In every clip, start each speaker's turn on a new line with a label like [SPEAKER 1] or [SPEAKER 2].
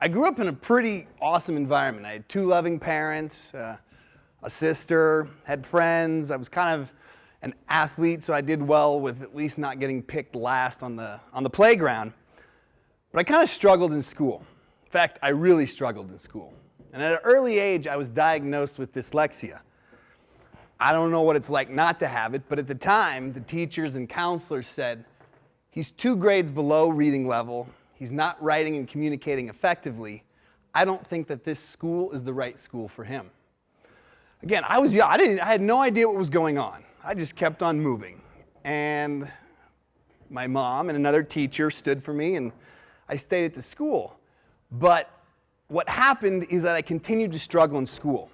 [SPEAKER 1] I grew up in a pretty awesome environment. I had two loving parents, a sister, had friends. I was kind of an athlete, so I did well with at least not getting picked last on the playground. But I kind of struggled in school. In fact, I really struggled in school. And at an early age, I was diagnosed with dyslexia. I don't know what it's like not to have it, but at the time, the teachers and counselors said, he's 2 grades below reading level. He's not writing and communicating effectively. I don't think that this school is the right school for him. Again, I was young. I had no idea what was going on. I just kept on moving. And my mom and another teacher stood for me, and I stayed at the school. But what happened is that I continued to struggle in school.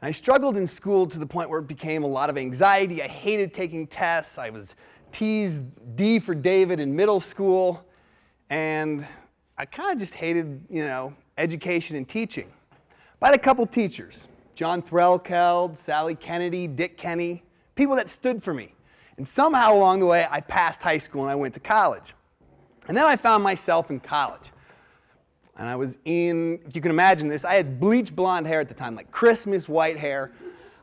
[SPEAKER 1] And I struggled in school to the point where it became a lot of anxiety. I hated taking tests. I was teased D for David in middle school. And I kind of just hated, education and teaching. But I had a couple teachers, John Threlkeld, Sally Kennedy, Dick Kenny, people that stood for me. And somehow along the way, I passed high school and I went to college. And then I found myself in college. And I was in, if you can imagine this, I had bleach blonde hair at the time, like Christmas white hair.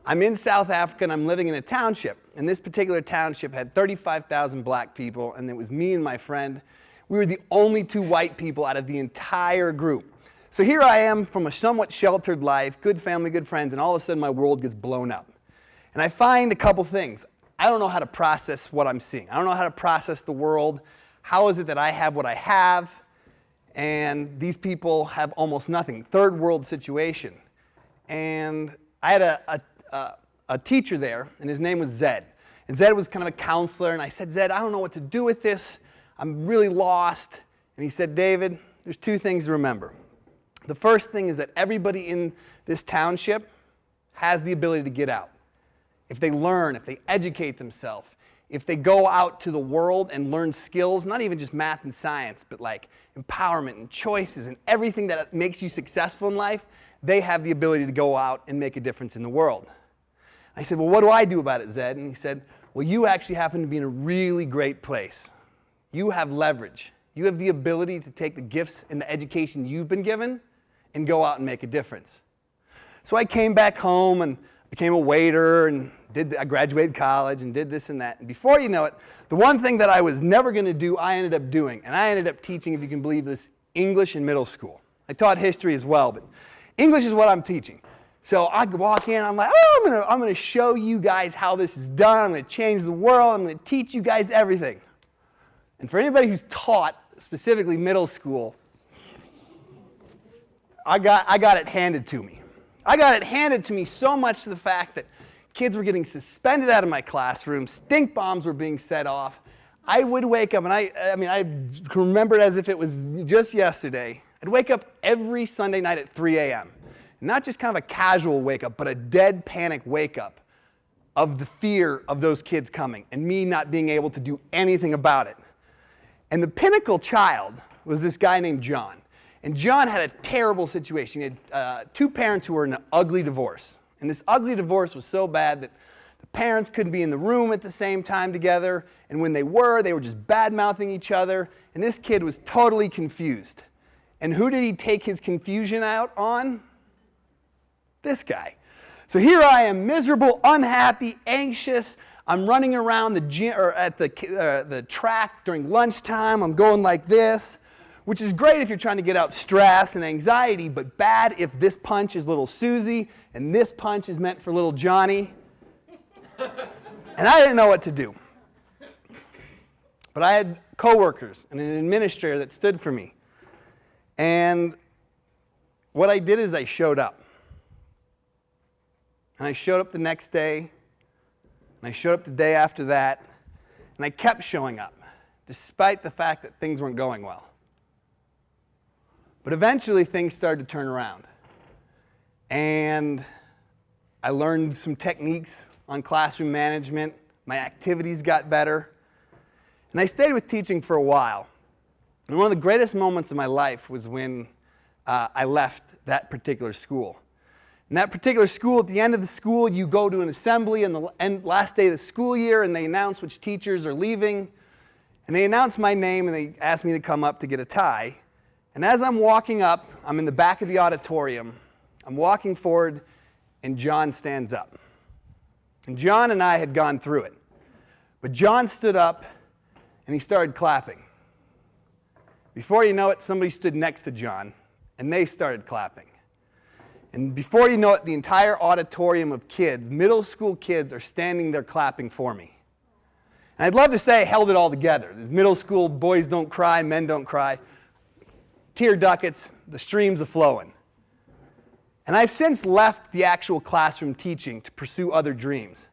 [SPEAKER 1] I'm in South Africa and I'm living in a township. And this particular township had 35,000 black people, and it was me and my friend. We were the only 2 white people out of the entire group. So here I am from a somewhat sheltered life, good family, good friends, and all of a sudden my world gets blown up. And I find a couple things. I don't know how to process what I'm seeing. I don't know how to process the world. How is it that I have what I have, and these people have almost nothing? Third world situation. And I had a teacher there, and his name was Zed. And Zed was kind of a counselor, and I said, Zed, I don't know what to do with this. I'm really lost. And he said, David, there's 2 things to remember. The first thing is that everybody in this township has the ability to get out. If they learn, if they educate themselves, if they go out to the world and learn skills, not even just math and science, but like empowerment and choices and everything that makes you successful in life, they have the ability to go out and make a difference in the world. I said, well, what do I do about it, Zed? And he said, well, you actually happen to be in a really great place. You have leverage. You have the ability to take the gifts and the education you've been given and go out and make a difference. So I came back home and became a waiter and I graduated college and did this and that. And before you know it, the one thing that I was never going to do, I ended up doing. And I ended up teaching, if you can believe this, English in middle school. I taught history as well, but English is what I'm teaching. So I walk in, I'm like, oh, I'm going to show you guys how this is done. I'm going to change the world. I'm going to teach you guys everything. And for anybody who's taught, specifically middle school, I got it handed to me. I got it handed to me so much to the fact that kids were getting suspended out of my classroom, stink bombs were being set off. I would wake up, and I can remember it as if it was just yesterday. I'd wake up every Sunday night at 3 a.m. Not just kind of a casual wake up, but a dead panic wake up of the fear of those kids coming and me not being able to do anything about it. And the pinnacle child was this guy named John. And John had a terrible situation. He had 2 parents who were in an ugly divorce. And this ugly divorce was so bad that the parents couldn't be in the room at the same time together. And when they were just bad-mouthing each other. And this kid was totally confused. And who did he take his confusion out on? This guy. So here I am, miserable, unhappy, anxious. I'm running around the gym or at the track during lunchtime. I'm going like this, which is great if you're trying to get out stress and anxiety, but bad if this punch is little Susie and this punch is meant for little Johnny. And I didn't know what to do. But I had coworkers and an administrator that stood for me. And what I did is I showed up. And I showed up the next day, and I showed up the day after that, and I kept showing up, despite the fact that things weren't going well. But eventually things started to turn around. And I learned some techniques on classroom management. My activities got better. And I stayed with teaching for a while. And one of the greatest moments of my life was when I left that particular school. In that particular school, at the end of the school, you go to an assembly on the last day of the school year, and they announce which teachers are leaving. And they announced my name, and they asked me to come up to get a tie. And as I'm walking up, I'm in the back of the auditorium, I'm walking forward, and John stands up. And John and I had gone through it. But John stood up, and he started clapping. Before you know it, somebody stood next to John, and they started clapping. And before you know it, the entire auditorium of kids, middle school kids, are standing there clapping for me. And I'd love to say I held it all together. There's middle school, boys don't cry, men don't cry. Tear ducats, the streams are flowing. And I've since left the actual classroom teaching to pursue other dreams.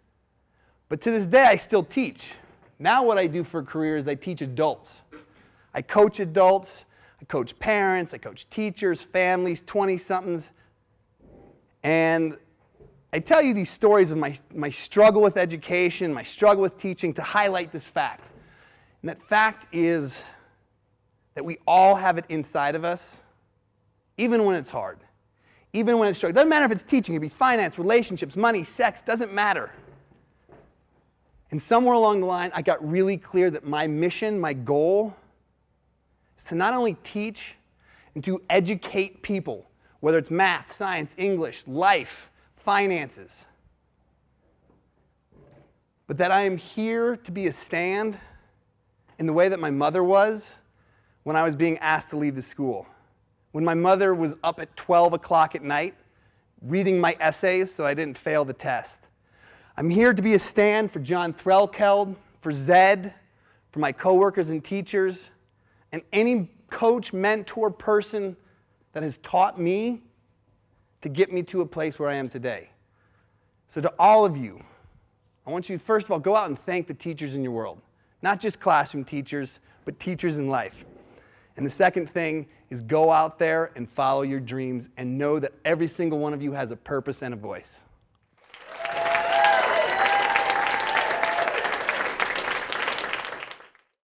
[SPEAKER 1] But to this day, I still teach. Now what I do for a career is I teach adults. I coach adults, I coach parents, I coach teachers, families, 20-somethings. And I tell you these stories of my struggle with education, my struggle with teaching to highlight this fact. And that fact is that we all have it inside of us, even when it's hard, even when it's struggle. It doesn't matter if it's teaching, it could be finance, relationships, money, sex, doesn't matter. And somewhere along the line, I got really clear that my mission, my goal, is to not only teach and to educate people, whether it's math, science, English, life, finances, but that I am here to be a stand in the way that my mother was when I was being asked to leave the school. When my mother was up at 12 o'clock at night reading my essays so I didn't fail the test. I'm here to be a stand for John Threlkeld, for Zed, for my coworkers and teachers, and any coach, mentor, person that has taught me to get me to a place where I am today. So to all of you, I want you to first of all go out and thank the teachers in your world. Not just classroom teachers, but teachers in life. And the second thing is go out there and follow your dreams and know that every single one of you has a purpose and a voice.